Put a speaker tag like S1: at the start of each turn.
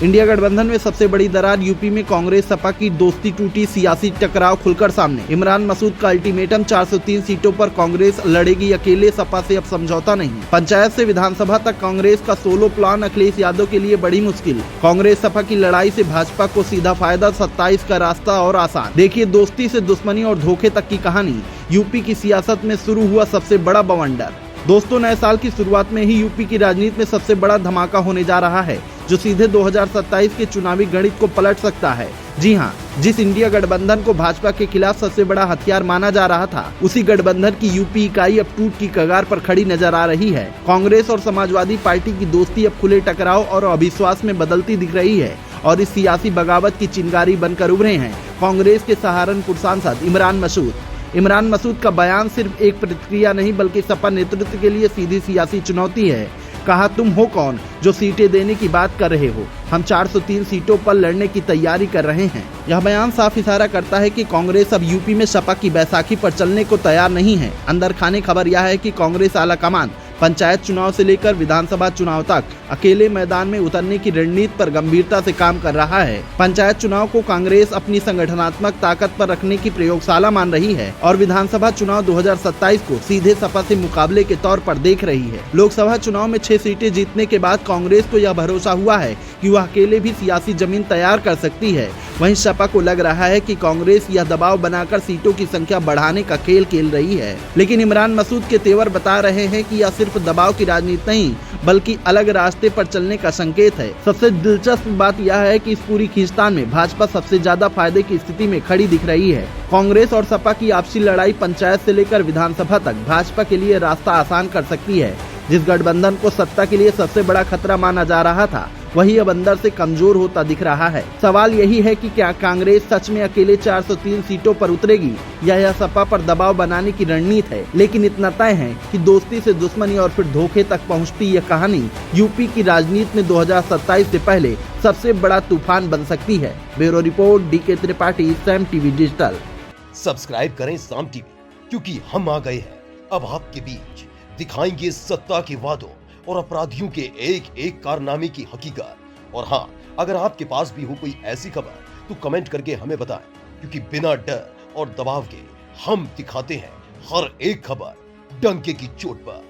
S1: India गठबंधन में सबसे बड़ी दरार, यूपी में कांग्रेस सपा की दोस्ती टूटी, सियासी टकराव खुलकर सामने। इमरान मसूद का अल्टीमेटम, 403 सीटों पर कांग्रेस लड़ेगी अकेले, सपा से अब समझौता नहीं। पंचायत से विधानसभा तक कांग्रेस का सोलो प्लान अखिलेश यादव के लिए बड़ी मुश्किल। कांग्रेस सपा की लड़ाई से भाजपा को सीधा फायदा, 27 का रास्ता और आसान। देखिए दोस्ती से दुश्मनी और धोखे तक की कहानी। यूपी की सियासत में शुरू हुआ सबसे बड़ा बवंडर। दोस्तों, नए साल की शुरुआत में ही यूपी की राजनीति में सबसे बड़ा धमाका होने जा रहा है, जो सीधे 2027 के चुनावी गणित को पलट सकता है। जी हां, जिस इंडिया गठबंधन को भाजपा के खिलाफ सबसे बड़ा हथियार माना जा रहा था, उसी गठबंधन की यूपी इकाई अब टूट की कगार पर खड़ी नजर आ रही है। कांग्रेस और समाजवादी पार्टी की दोस्ती अब खुले टकराव और अविश्वास में बदलती दिख रही है और इस सियासी बगावत की चिंगारी बनकर उभरे हैं कांग्रेस के सहारनपुर सांसद इमरान मसूद। इमरान मसूद का बयान सिर्फ एक प्रतिक्रिया नहीं, बल्कि सपा नेतृत्व के लिए सीधी सियासी चुनौती है। कहा, तुम हो कौन जो सीटें देने की बात कर रहे हो? हम 403 सीटों पर लड़ने की तैयारी कर रहे हैं। यह बयान साफ इशारा करता है कि कांग्रेस अब यूपी में सपा की बैसाखी पर चलने को तैयार नहीं है। अंदर खाने खबर यह है कि कांग्रेस आला कमान पंचायत चुनाव से लेकर विधानसभा चुनाव तक अकेले मैदान में उतरने की रणनीति पर गंभीरता से काम कर रहा है। पंचायत चुनाव को कांग्रेस अपनी संगठनात्मक ताकत पर रखने की प्रयोगशाला मान रही है और विधानसभा चुनाव 2027 को सीधे सपा से मुकाबले के तौर पर देख रही है। लोकसभा चुनाव में 6 सीटें जीतने के बाद कांग्रेस को यह भरोसा हुआ है कि वह अकेले भी सियासी जमीन तैयार कर सकती है। वहीं सपा को लग रहा है कि कांग्रेस यह दबाव बनाकर सीटों की संख्या बढ़ाने का खेल खेल रही है। लेकिन इमरान मसूद के तेवर बता रहे हैं कि यह सिर्फ दबाव की राजनीति नहीं, बल्कि अलग रास्ते पर चलने का संकेत है। सबसे दिलचस्प बात यह है कि इस पूरी खींचतान में भाजपा सबसे ज्यादा फायदे की स्थिति में खड़ी दिख रही है। कांग्रेस और सपा की आपसी लड़ाई पंचायत से लेकर विधानसभा तक भाजपा के लिए रास्ता आसान कर सकती है। जिस गठबंधन को सत्ता के लिए सबसे बड़ा खतरा माना जा रहा था, वही अब अंदर से कमजोर होता दिख रहा है। सवाल यही है कि क्या कांग्रेस सच में अकेले 403 सीटों पर उतरेगी या यह सपा पर दबाव बनाने की रणनीति है। लेकिन इतना तय है कि दोस्ती से दुश्मनी और फिर धोखे तक पहुंचती यह कहानी यूपी की राजनीति में 2027 से पहले सबसे बड़ा तूफान बन सकती है। ब्यूरो रिपोर्ट, DK त्रिपाठी, साम टीवी डिजिटल।
S2: सब्सक्राइब करें साम टीवी, क्योंकि हम आ गए हैं अब आपके बीच, दिखाएंगे सत्ता के वादों और अपराधियों के एक एक कारनामे की हकीकत। और हाँ, अगर आपके पास भी हो कोई ऐसी खबर तो कमेंट करके हमें बताएं, क्योंकि बिना डर और दबाव के हम दिखाते हैं हर एक खबर डंके की चोट पर।